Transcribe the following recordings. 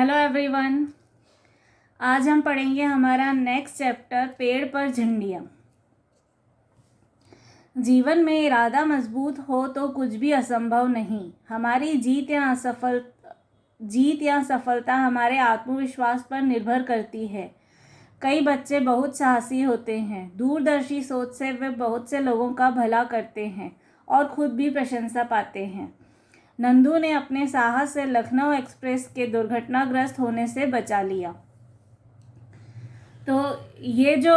Hello everyone. आज हम पढ़ेंगे हमारा नेक्स्ट चैप्टर पेड़ पर झंडियाँ। जीवन में इरादा मजबूत हो तो कुछ भी असंभव नहीं। हमारी जीत या सफलता हमारे आत्मविश्वास पर निर्भर करती है। कई बच्चे बहुत साहसी होते हैं। दूरदर्शी सोच से वे बहुत से लोगों का भला करते हैं और खुद भी प्रशंसा पाते हैं। नंदू ने अपने साहस से लखनऊ एक्सप्रेस के दुर्घटनाग्रस्त होने से बचा लिया। तो ये जो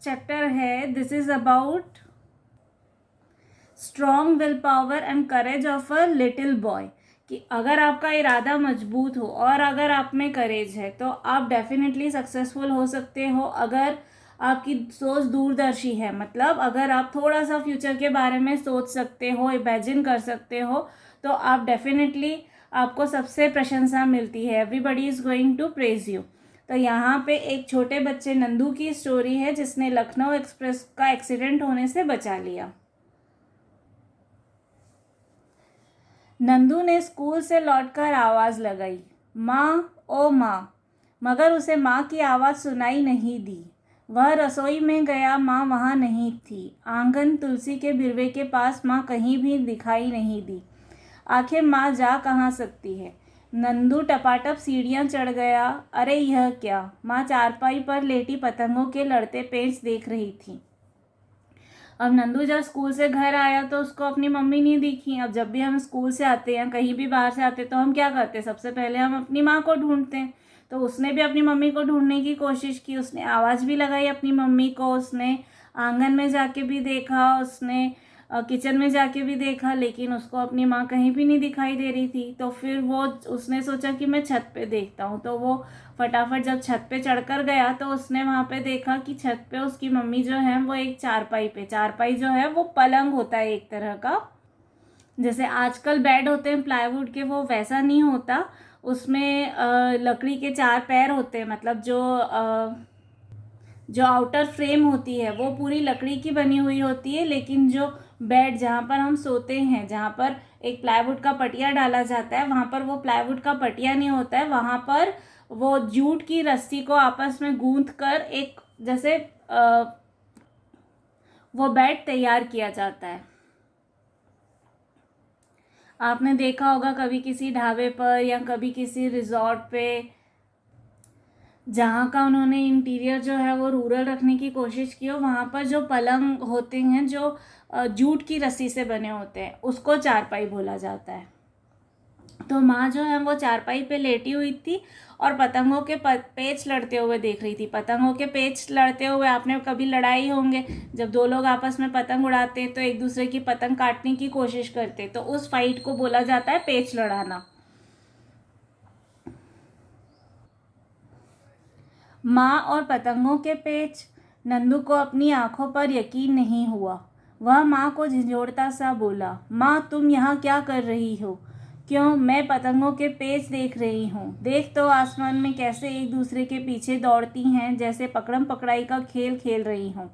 चैप्टर है, this is about strong will power and courage of a little boy. कि अगर आपका इरादा मजबूत हो और अगर आप में करेज है तो आप डेफिनेटली सक्सेसफुल हो सकते हो। अगर आपकी सोच दूरदर्शी है, मतलब अगर आप थोड़ा सा फ्यूचर के बारे में सोच सकते हो, इमेजिन कर सकते हो, तो आप डेफिनेटली आपको सबसे प्रशंसा मिलती है। Everybody is going to praise you. तो यहाँ पे एक छोटे बच्चे नंदू की स्टोरी है जिसने लखनऊ एक्सप्रेस का एक्सीडेंट होने से बचा लिया। नंदू ने स्कूल से लौटकर आवाज़ लगाई, माँ ओ माँ, मगर उसे माँ की आवाज़ सुनाई नहीं दी। वह रसोई में गया, माँ वहाँ नहीं थी। आंगन तुलसी के बिरवे के पास माँ कहीं भी दिखाई नहीं दी। आखिर माँ जा कहाँ सकती है। नंदू टपाटप सीढ़ियाँ चढ़ गया। अरे यह क्या! माँ चारपाई पर लेटी पतंगों के लड़ते पेंच देख रही थी। अब नंदू जब स्कूल से घर आया तो उसको अपनी मम्मी नहीं दिखी। अब जब भी हम स्कूल से आते हैं, कहीं भी बाहर से आते हैं, तो हम क्या करते हैं? सबसे पहले हम अपनी माँ को ढूंढते हैं। तो उसने भी अपनी मम्मी को ढूंढने की कोशिश की। उसने आवाज़ भी लगाई अपनी मम्मी को। उसने आंगन में जाके भी देखा, उसने किचन में जाके भी देखा, लेकिन उसको अपनी माँ कहीं भी नहीं दिखाई दे रही थी। तो फिर उसने सोचा कि मैं छत पे देखता हूँ। तो वो फटाफट जब छत पे चढ़कर गया तो उसने वहाँ पे देखा कि छत पे उसकी मम्मी जो है वो एक चारपाई जो है वो पलंग होता है एक तरह का, जैसे आजकल बेड होते हैं प्लाईवुड के, वो वैसा नहीं होता। उसमें लकड़ी के 4 पैर होते हैं, मतलब जो आउटर फ्रेम होती है वो पूरी लकड़ी की बनी हुई होती है, लेकिन जो बेड जहाँ पर हम सोते हैं, जहाँ पर एक प्लाईवुड का पटिया डाला जाता है, वहाँ पर वो प्लाईवुड का पटिया नहीं होता है। वहाँ पर वो जूट की रस्सी को आपस में गूंथ कर एक जैसे वो बेड तैयार किया जाता है। आपने देखा होगा कभी किसी ढाबे पर या कभी किसी रिजॉर्ट पे, जहाँ का उन्होंने इंटीरियर जो है वो रूरल रखने की कोशिश की हो, वहाँ पर जो पलंग होते हैं जो जूट की रस्सी से बने होते हैं, उसको चारपाई बोला जाता है। तो माँ जो है वो चारपाई पे लेटी हुई थी और पतंगों के पेच लड़ते हुए देख रही थी। पतंगों के पेच लड़ते हुए आपने कभी लड़ाई होंगे, जब दो लोग आपस में पतंग उड़ाते हैं तो एक दूसरे की पतंग काटने की कोशिश करते, तो उस फाइट को बोला जाता है पेच लड़ाना। माँ और पतंगों के पेच। नंदू को अपनी आंखों पर यकीन नहीं हुआ। वह माँ को झिझोड़ता सा बोला, माँ तुम यहाँ क्या कर रही हो? क्यों? मैं पतंगों के पेच देख रही हूँ। देख तो आसमान में कैसे एक दूसरे के पीछे दौड़ती हैं, जैसे पकड़म पकड़ाई का खेल खेल रही हूँ।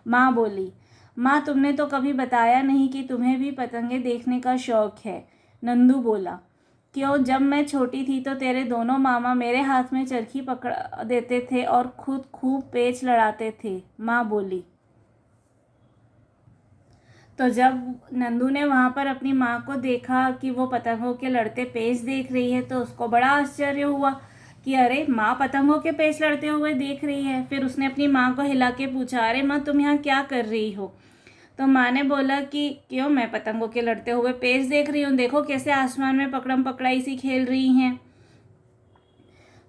माँ बोली, माँ तुमने तो कभी बताया नहीं कि तुम्हें भी पतंगे देखने का शौक है। नंदू बोला, क्यों? जब मैं छोटी थी तो तेरे दोनों मामा मेरे हाथ में चरखी पकड़ा देते थे और खुद खूब पेच लड़ाते थे। माँ बोली। तो जब नंदू ने वहाँ पर अपनी माँ को देखा कि वो पतंगों के लड़ते पेच देख रही है, तो उसको बड़ा आश्चर्य हुआ कि अरे माँ पतंगों के पेच लड़ते हुए देख रही है। फिर उसने अपनी माँ को हिला के पूछा, अरे माँ तुम यहाँ क्या कर रही हो? तो माँ ने बोला कि क्यों? मैं पतंगों के लड़ते हुए पेच देख रही हूँ, देखो कैसे आसमान में पकड़म पकड़ाई सी खेल रही हैं।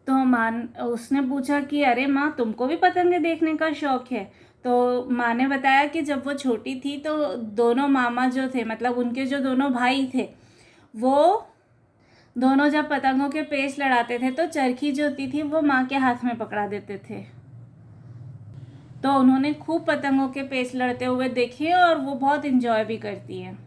तो उसने पूछा कि अरे माँ तुमको भी पतंगे देखने का शौक है? तो माँ ने बताया कि जब वो छोटी थी तो दोनों मामा जो थे, मतलब उनके जो दोनों भाई थे, वो दोनों जब पतंगों के पेच लड़ाते थे तो चरखी जो होती थी वो माँ के हाथ में पकड़ा देते थे। तो उन्होंने खूब पतंगों के पेच लड़ते हुए देखे और वो बहुत इंजॉय भी करती हैं।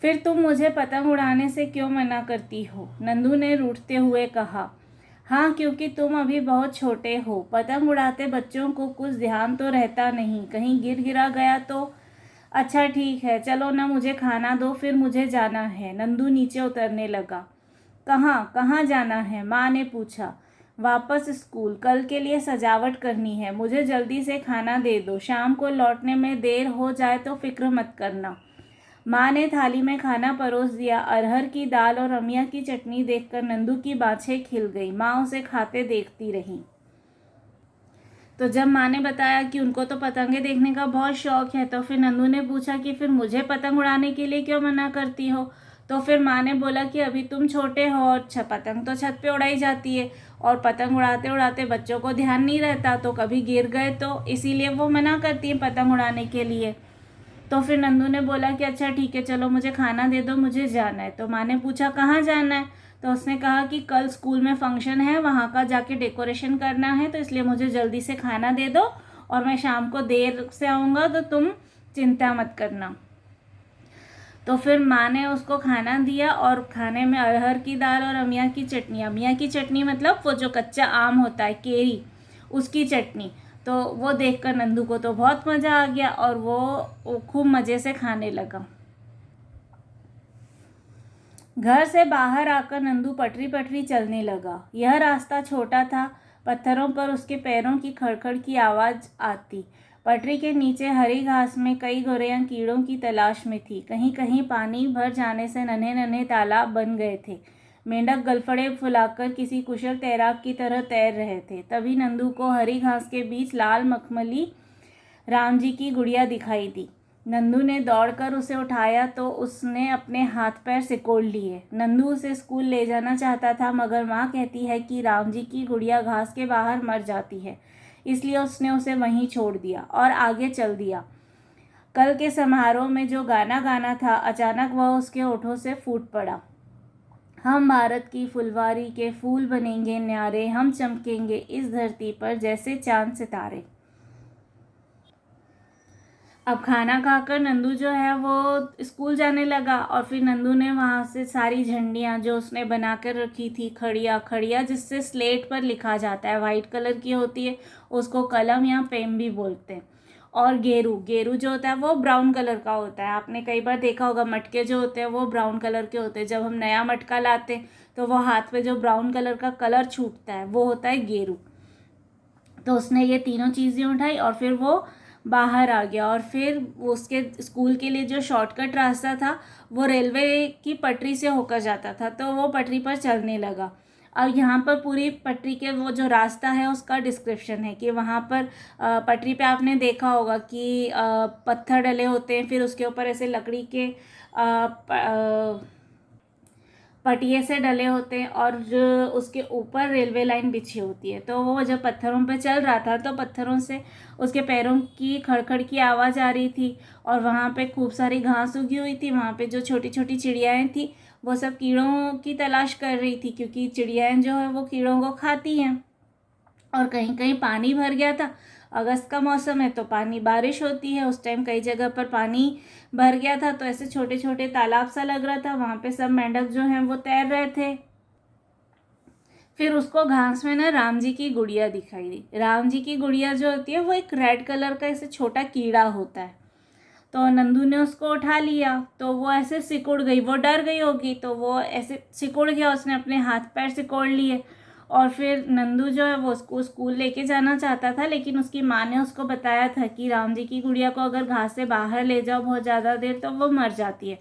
फिर तुम मुझे पतंग उड़ाने से क्यों मना करती हो? नंदू ने रूठते हुए कहा। हाँ, क्योंकि तुम अभी बहुत छोटे हो। पतंग उड़ाते बच्चों को कुछ ध्यान तो रहता नहीं, कहीं गिर गिरा गया तो। अच्छा ठीक है, चलो ना मुझे खाना दो, फिर मुझे जाना है। नंदू नीचे उतरने लगा। कहाँ कहाँ जाना है? माँ ने पूछा। वापस स्कूल, कल के लिए सजावट करनी है। मुझे जल्दी से खाना दे दो, शाम को लौटने में देर हो जाए तो फिक्र मत करना। माँ ने थाली में खाना परोस दिया। अरहर की दाल और अमिया की चटनी देखकर नंदू की बाछें खिल गई। माँ उसे खाते देखती रही। तो जब माँ ने बताया कि उनको तो पतंगे देखने का बहुत शौक है, तो फिर नंदू ने पूछा कि फिर मुझे पतंग उड़ाने के लिए क्यों मना करती हो? तो फिर माँ ने बोला कि अभी तुम छोटे हो और पतंग तो छत पे उड़ाई जाती है, और पतंग उड़ाते उड़ाते बच्चों को ध्यान नहीं रहता, तो कभी गिर गए तो इसीलिए वो मना करती है पतंग उड़ाने के लिए। तो फिर नंदू ने बोला कि अच्छा ठीक है, चलो मुझे खाना दे दो, मुझे जाना है। तो माँ ने पूछा कहाँ जाना है? तो उसने कहा कि कल स्कूल में फंक्शन है, वहाँ का जाके डेकोरेशन करना है, तो इसलिए मुझे जल्दी से खाना दे दो और मैं शाम को देर से आऊँगा, तो तुम चिंता मत करना। तो फिर माँ ने उसको खाना दिया और खाने में अरहर की दाल और अमिया की चटनी। अमिया की चटनी मतलब वो जो कच्चा आम होता है, केरी, उसकी चटनी। तो वो देखकर नंदू को तो बहुत मज़ा आ गया और वो खूब मज़े से खाने लगा। घर से बाहर आकर नंदू पटरी पटरी चलने लगा। यह रास्ता छोटा था, पत्थरों पर उसके पैरों की खड़खड़ की आवाज़ आती। पटरी के नीचे हरी घास में कई गोरैया कीड़ों की तलाश में थी। कहीं कहीं पानी भर जाने से नन्हे नन्हे तालाब बन गए थे। मेंढक गलफड़े फुलाकर किसी कुशल तैराक की तरह तैर रहे थे। तभी नंदू को हरी घास के बीच लाल मखमली राम जी की गुड़िया दिखाई दी। नंदू ने दौड़कर उसे उठाया तो उसने अपने हाथ पैर सिकोड़ लिए। नंदू उसे स्कूल ले जाना चाहता था, मगर माँ कहती है कि राम जी की गुड़िया घास के बाहर मर जाती है, इसलिए उसने उसे वहीं छोड़ दिया और आगे चल दिया। कल के समारोह में जो गाना गाना था, अचानक वह उसके होठों से फूट पड़ा। हम भारत की फुलवारी के फूल बनेंगे न्यारे, हम चमकेंगे इस धरती पर जैसे चांद सितारे। अब खाना खाकर नंदू जो है वो स्कूल जाने लगा, और फिर नंदू ने वहाँ से सारी झंडियाँ जो उसने बना कर रखी थी, खड़िया जिससे स्लेट पर लिखा जाता है, वाइट कलर की होती है, उसको कलम या पेन भी बोलते हैं। और गेरू जो होता है वो ब्राउन कलर का होता है। आपने कई बार देखा होगा, मटके जो होते हैं वो ब्राउन कलर के होते हैं। जब हम नया मटका लाते हैं तो वो हाथ पे जो ब्राउन कलर का कलर छूटता है वो होता है गेरू। तो उसने ये तीनों चीज़ें उठाई और फिर वो बाहर आ गया। और फिर उसके स्कूल के लिए जो शॉर्टकट रास्ता था वो रेलवे की पटरी से होकर जाता था, तो वो पटरी पर चलने लगा। और यहाँ पर पूरी पटरी के वो जो रास्ता है उसका डिस्क्रिप्शन है कि वहाँ पर पटरी पे आपने देखा होगा कि पत्थर डले होते हैं, फिर उसके ऊपर ऐसे लकड़ी के पटिए से डले होते हैं और उसके ऊपर रेलवे लाइन बिछी होती है। तो वो जब पत्थरों पे चल रहा था तो पत्थरों से उसके पैरों की खड़खड़ की आवाज़ आ रही थी, और वहाँ पे खूब सारी घास उगी हुई थी। वहाँ पे जो छोटी छोटी चिड़ियाएँ थी वो सब कीड़ों की तलाश कर रही थी, क्योंकि चिड़ियाएँ जो है वो कीड़ों को खाती हैं। और कहीं कहीं पानी भर गया था। अगस्त का मौसम है तो पानी, बारिश होती है उस टाइम, कई जगह पर पानी भर गया था, तो ऐसे छोटे छोटे तालाब सा लग रहा था। वहाँ पे सब मेंढक जो हैं वो तैर रहे थे। फिर उसको घास में ना राम जी की गुड़िया दिखाई दी। राम जी की गुड़िया जो होती है वो एक रेड कलर का ऐसे छोटा कीड़ा होता है। तो नंदू ने उसको उठा लिया, तो वो ऐसे सिकुड़ गई, वो डर गई होगी, तो वो ऐसे सिकुड़ गया, उसने अपने हाथ पैर सिकोड़ लिए। और फिर नंदू जो है वो उसको स्कूल लेके जाना चाहता था, लेकिन उसकी माँ ने उसको बताया था कि राम जी की गुड़िया को अगर घास से बाहर ले जाओ बहुत ज़्यादा देर तो वो मर जाती है।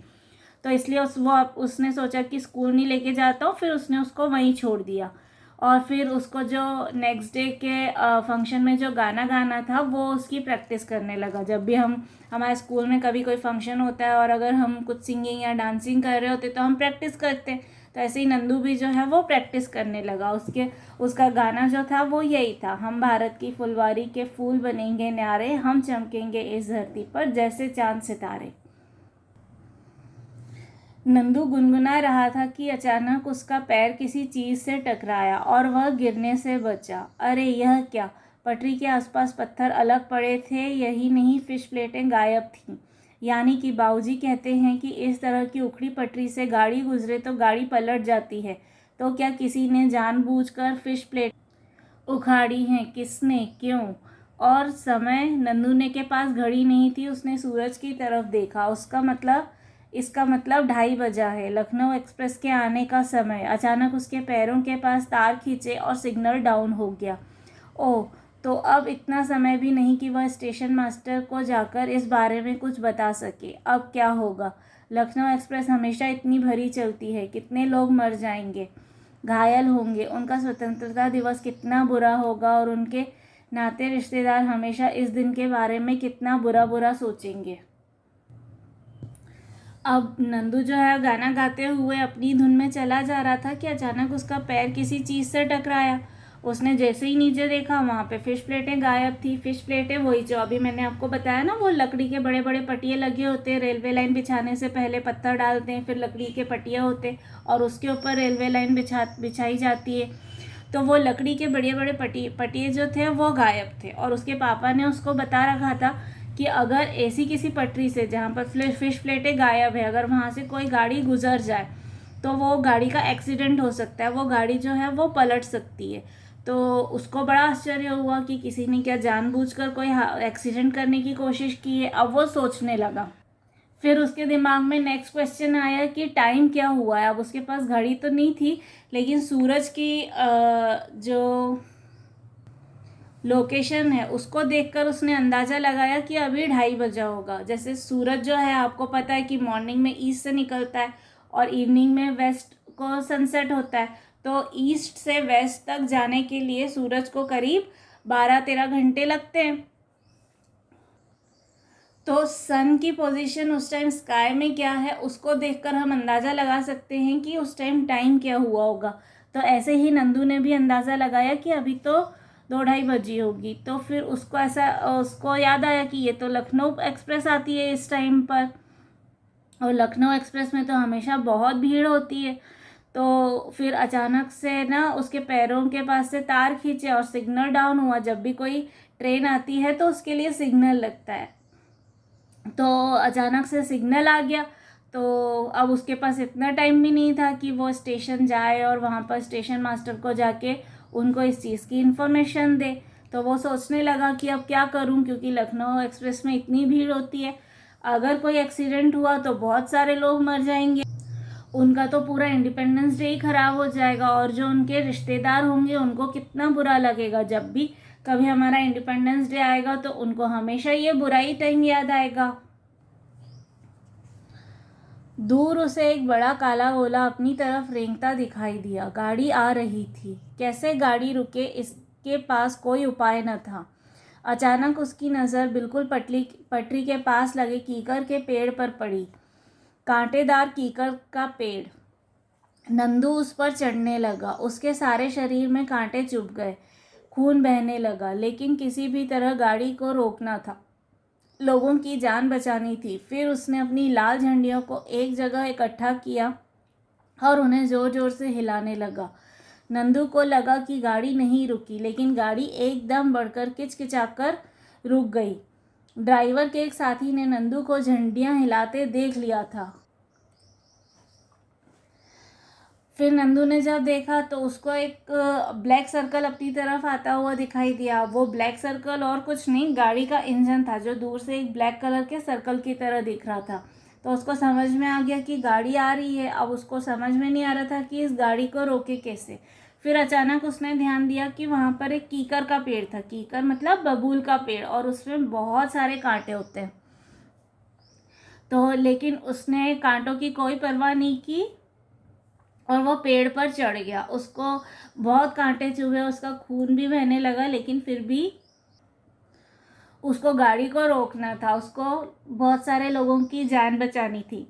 तो इसलिए उसने सोचा कि स्कूल नहीं लेके जाता हूँ, फिर उसने उसको वहीं छोड़ दिया। और फिर उसको जो नेक्स्ट डे के फंक्शन में जो गाना गाना था वो उसकी प्रैक्टिस करने लगा। जब भी हमारे स्कूल में कभी कोई फंक्शन होता है और अगर हम कुछ सिंगिंग या डांसिंग कर रहे होते तो हम प्रैक्टिस करते हैं, तो ऐसे ही नंदू भी जो है वो प्रैक्टिस करने लगा। उसका गाना जो था वो यही था, हम भारत की फुलवारी के फूल बनेंगे न्यारे, हम चमकेंगे इस धरती पर जैसे चांद सितारे। नंदू गुनगुना रहा था कि अचानक उसका पैर किसी चीज़ से टकराया और वह गिरने से बचा। अरे यह क्या! पटरी के आसपास पत्थर अलग पड़े थे, यही नहीं फिश प्लेटें गायब थीं। यानी कि बाबूजी कहते हैं कि इस तरह की उखड़ी पटरी से गाड़ी गुजरे तो गाड़ी पलट जाती है। तो क्या किसी ने जानबूझकर फिश प्लेट उखाड़ी हैं? किसने? क्यों? और समय? नंदू ने के पास घड़ी नहीं थी, उसने सूरज की तरफ देखा। उसका मतलब इसका मतलब 2:30 बजा है, लखनऊ एक्सप्रेस के आने का समय। अचानक उसके पैरों के पास तार खींचे और सिग्नल डाउन हो गया। ओह, तो अब इतना समय भी नहीं कि वह स्टेशन मास्टर को जाकर इस बारे में कुछ बता सके। अब क्या होगा? लखनऊ एक्सप्रेस हमेशा इतनी भरी चलती है, कितने लोग मर जाएंगे, घायल होंगे, उनका स्वतंत्रता दिवस कितना बुरा होगा और उनके नाते रिश्तेदार हमेशा इस दिन के बारे में कितना बुरा बुरा सोचेंगे। अब नंदू जो है गाना गाते हुए अपनी धुन में चला जा रहा था कि अचानक उसका पैर किसी चीज़ से टकराया। उसने जैसे ही नीचे देखा, वहाँ पे फिश प्लेटें गायब थी। फिश प्लेटें वही जो अभी मैंने आपको बताया ना, वो लकड़ी के बड़े बड़े पटिए लगे होते हैं। रेलवे लाइन बिछाने से पहले पत्थर डालते हैं, फिर लकड़ी के पटिए होते और उसके ऊपर रेलवे लाइन बिछाई जाती है। तो वो लकड़ी के बड़े बड़े पटिए जो थे वो गायब थे और उसके पापा ने उसको बता रखा था कि अगर ऐसी किसी पटरी से जहाँ पर फिश प्लेटें गायब है, अगर वहाँ से कोई गाड़ी गुजर जाए तो वो गाड़ी का एक्सीडेंट हो सकता है, वो गाड़ी जो है वो पलट सकती है। तो उसको बड़ा आश्चर्य हुआ कि किसी ने क्या जानबूझकर कोई एक्सीडेंट करने की कोशिश की है। अब वो सोचने लगा। फिर उसके दिमाग में नेक्स्ट क्वेश्चन आया कि टाइम क्या हुआ है। अब उसके पास घड़ी तो नहीं थी, लेकिन सूरज की जो लोकेशन है उसको देखकर उसने अंदाज़ा लगाया कि अभी 2:30 बजा होगा। जैसे सूरज जो है आपको पता है कि मॉर्निंग में ईस्ट से निकलता है और इवनिंग में वेस्ट को सनसेट होता है। तो ईस्ट से वेस्ट तक जाने के लिए सूरज को करीब 12-13 घंटे लगते हैं। तो सन की पोजीशन उस टाइम स्काई में क्या है उसको देखकर हम अंदाज़ा लगा सकते हैं कि उस टाइम क्या हुआ होगा। तो ऐसे ही नंदू ने भी अंदाज़ा लगाया कि अभी तो 2:30 बजी होगी। तो फिर उसको याद आया कि ये तो लखनऊ एक्सप्रेस आती है इस टाइम पर, और लखनऊ एक्सप्रेस में तो हमेशा बहुत भीड़ होती है। तो फिर अचानक से ना उसके पैरों के पास से तार खींचे और सिग्नल डाउन हुआ। जब भी कोई ट्रेन आती है तो उसके लिए सिग्नल लगता है, तो अचानक से सिग्नल आ गया। तो अब उसके पास इतना टाइम भी नहीं था कि वो स्टेशन जाए और वहाँ पर स्टेशन मास्टर को जाके उनको इस चीज़ की इन्फॉर्मेशन दे। तो वो सोचने लगा कि अब क्या करूँ, क्योंकि लखनऊ एक्सप्रेस में इतनी भीड़ होती है, अगर कोई एक्सीडेंट हुआ तो बहुत सारे लोग मर जाएंगे, उनका तो पूरा इंडिपेंडेंस डे ही ख़राब हो जाएगा और जो उनके रिश्तेदार होंगे उनको कितना बुरा लगेगा। जब भी कभी हमारा इंडिपेंडेंस डे आएगा तो उनको हमेशा ये बुराई टाइम याद आएगा। दूर उसे एक बड़ा काला गोला अपनी तरफ रेंगता दिखाई दिया। गाड़ी आ रही थी। कैसे गाड़ी रुके इसके पास कोई उपाय न था। अचानक उसकी नज़र बिल्कुल पटरी के पास लगे कीकर के पेड़ पर पड़ी। कांटेदार कीकर का पेड़। नंदू उस पर चढ़ने लगा। उसके सारे शरीर में कांटे चुभ गए, खून बहने लगा, लेकिन किसी भी तरह गाड़ी को रोकना था, लोगों की जान बचानी थी। फिर उसने अपनी लाल झंडियों को एक जगह इकट्ठा किया और उन्हें ज़ोर ज़ोर से हिलाने लगा। नंदू को लगा कि गाड़ी नहीं रुकी, लेकिन गाड़ी एकदम बढ़कर किचकिचाकर रुक गई। ड्राइवर के एक साथी ने नंदू को झंडियां हिलाते देख लिया था। फिर नंदू ने जब देखा तो उसको एक ब्लैक सर्कल अपनी तरफ आता हुआ दिखाई दिया। वो ब्लैक सर्कल और कुछ नहीं, गाड़ी का इंजन था, जो दूर से एक ब्लैक कलर के सर्कल की तरह दिख रहा था। तो उसको समझ में आ गया कि गाड़ी आ रही है। अब उसको समझ में नहीं आ रहा था कि इस गाड़ी को रोके कैसे। फिर अचानक उसने ध्यान दिया कि वहाँ पर एक कीकर का पेड़ था। कीकर मतलब बबूल का पेड़, और उसमें बहुत सारे कांटे होते हैं। तो लेकिन उसने कांटों की कोई परवाह नहीं की और वो पेड़ पर चढ़ गया। उसको बहुत कांटे चुभे, उसका खून भी बहने लगा, लेकिन फिर भी उसको गाड़ी को रोकना था, उसको बहुत सारे लोगों की जान बचानी थी।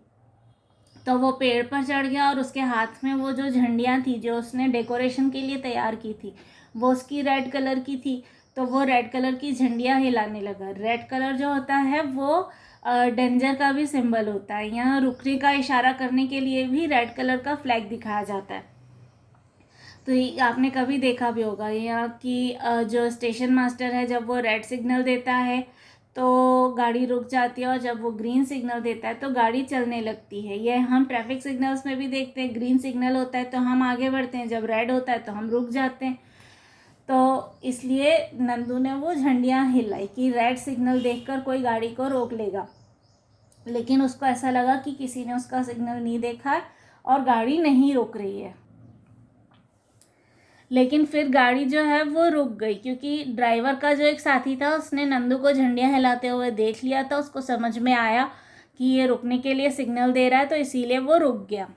तो वो पेड़ पर चढ़ गया और उसके हाथ में वो जो झंडियाँ थी जो उसने डेकोरेशन के लिए तैयार की थी, वो उसकी रेड कलर की थी। तो वो रेड कलर की झंडियाँ हिलाने लगा। रेड कलर जो होता है वो डेंजर का भी सिंबल होता है। यहाँ रुकने का इशारा करने के लिए भी रेड कलर का फ्लैग दिखाया जाता है। तो ये आपने कभी देखा भी होगा, यहाँ की जो स्टेशन मास्टर है जब वो रेड सिग्नल देता है तो गाड़ी रुक जाती है, और जब वो ग्रीन सिग्नल देता है तो गाड़ी चलने लगती है। यह हम ट्रैफिक सिग्नल्स में भी देखते हैं। ग्रीन सिग्नल होता है तो हम आगे बढ़ते हैं, जब रेड होता है तो हम रुक जाते हैं। तो इसलिए नंदू ने वो झंडियाँ हिलाई कि रेड सिग्नल देखकर कोई गाड़ी को रोक लेगा। लेकिन उसको ऐसा लगा कि किसी ने उसका सिग्नल नहीं देखा है और गाड़ी नहीं रुक रही है। लेकिन फिर गाड़ी जो है वो रुक गई, क्योंकि ड्राइवर का जो एक साथी था उसने नंदू को झंडियाँ हिलाते हुए देख लिया था। उसको समझ में आया कि ये रुकने के लिए सिग्नल दे रहा है, तो इसीलिए वो रुक गया।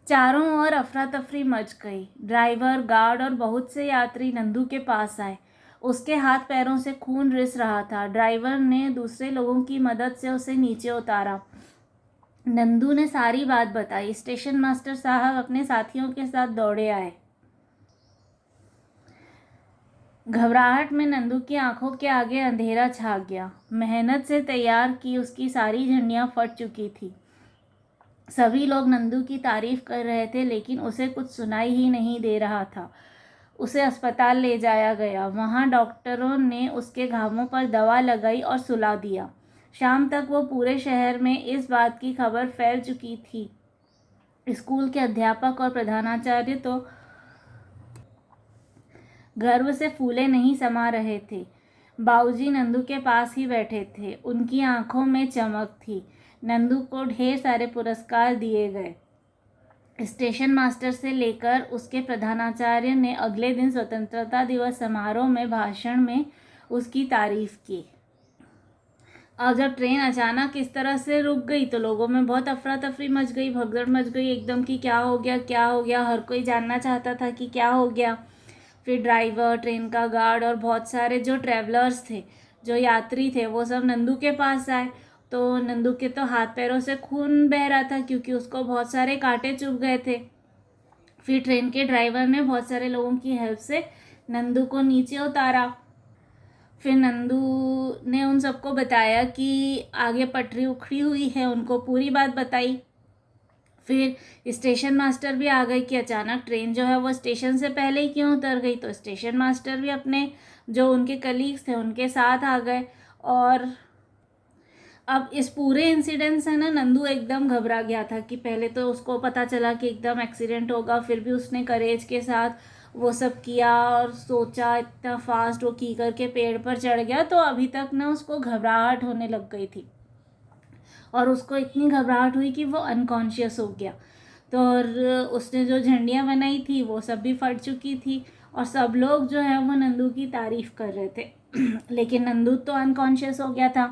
चारों ओर अफरा तफरी मच गई। ड्राइवर, गार्ड और बहुत से यात्री नंदू के पास आए। उसके हाथ पैरों से खून रिस रहा था। ड्राइवर ने दूसरे लोगों की मदद से उसे नीचे उतारा। नंदू ने सारी बात बताई। स्टेशन मास्टर साहब अपने साथियों के साथ दौड़े आए। घबराहट में नंदू की आंखों के आगे अंधेरा छा गया। मेहनत से तैयार की उसकी सारी झंडियाँ फट चुकी थी। सभी लोग नंदू की तारीफ कर रहे थे, लेकिन उसे कुछ सुनाई ही नहीं दे रहा था। उसे अस्पताल ले जाया गया। वहाँ डॉक्टरों ने उसके घावों पर दवा लगाई और सुला दिया। शाम तक वो पूरे शहर में इस बात की खबर फैल चुकी थी। स्कूल के अध्यापक और प्रधानाचार्य तो गर्व से फूले नहीं समा रहे थे। बाबूजी नंदू के पास ही बैठे थे। उनकी आंखों में चमक थी। नंदू को ढेर सारे पुरस्कार दिए गए। स्टेशन मास्टर से लेकर उसके प्रधानाचार्य ने अगले दिन स्वतंत्रता दिवस समारोह में भाषण में उसकी तारीफ की। अब जब ट्रेन अचानक इस तरह से रुक गई तो लोगों में बहुत अफरा तफरी मच गई, भगदड़ मच गई एकदम कि क्या हो गया, क्या हो गया। हर कोई जानना चाहता था कि क्या हो गया। फिर ड्राइवर, ट्रेन का गार्ड और बहुत सारे जो ट्रैवलर्स थे, जो यात्री थे, वो सब नंदू के पास आए। तो नंदू के तो हाथ पैरों से खून बह रहा था, क्योंकि उसको बहुत सारे कांटे चुभ गए थे। फिर ट्रेन के ड्राइवर ने बहुत सारे लोगों की हेल्प से नंदू को नीचे उतारा। फिर नंदू ने उन सबको बताया कि आगे पटरी उखड़ी हुई है, उनको पूरी बात बताई। फिर स्टेशन मास्टर भी आ गए कि अचानक ट्रेन जो है वो स्टेशन से पहले ही क्यों उतर गई। तो स्टेशन मास्टर भी अपने जो उनके कलीग्स थे उनके साथ आ गए। और अब इस पूरे इंसिडेंट से ना नंदू एकदम घबरा गया था कि पहले तो उसको पता चला कि एकदम एक्सीडेंट होगा, फिर भी उसने करेज के साथ वो सब किया और सोचा, इतना फास्ट वो की करके पेड़ पर चढ़ गया। तो अभी तक ना उसको घबराहट होने लग गई थी और उसको इतनी घबराहट हुई कि वो अनकॉन्शियस हो गया। तो और उसने जो झंडियाँ बनाई थी वो सब भी फट चुकी थी और सब लोग जो है वो नंदू की तारीफ कर रहे थे लेकिन नंदू तो अनकॉन्शियस हो गया था,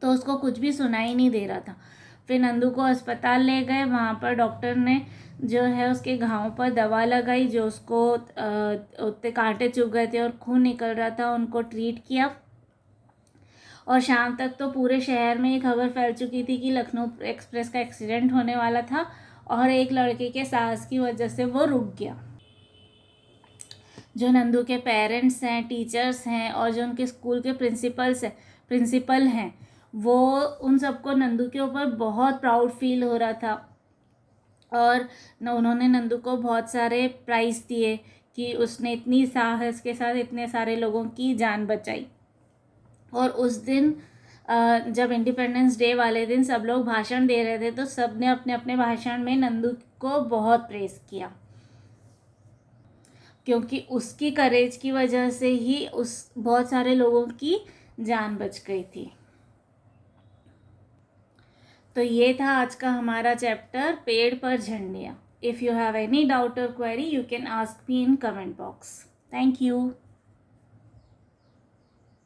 तो उसको कुछ भी सुनाई नहीं दे रहा था। फिर नंदू को अस्पताल ले गए। वहाँ पर डॉक्टर ने जो है उसके घावों पर दवा लगाई, जो उसको उतने कांटे चुभ गए थे और खून निकल रहा था, उनको ट्रीट किया। और शाम तक तो पूरे शहर में ये खबर फैल चुकी थी कि लखनऊ एक्सप्रेस का एक्सीडेंट होने वाला था और एक लड़के के साहस की वजह से वो रुक गया। जो नंदू के पेरेंट्स हैं, टीचर्स हैं और जो उनके स्कूल के प्रिंसिपल हैं, वो उन सबको नंदू के ऊपर बहुत प्राउड फील हो रहा था और उन्होंने नंदू को बहुत सारे प्राइज़ दिए कि उसने इतनी साहस के साथ इतने सारे लोगों की जान बचाई। और उस दिन जब इंडिपेंडेंस डे वाले दिन सब लोग भाषण दे रहे थे तो सब ने अपने अपने भाषण में नंदू को बहुत प्रेज़ किया, क्योंकि उसकी करेज की वजह से ही उस बहुत सारे लोगों की जान बच गई थी। तो ये था आज का हमारा चैप्टर पेड़ पर झंडियाँ। If you have any doubt or query you can ask me in comment box. Thank you.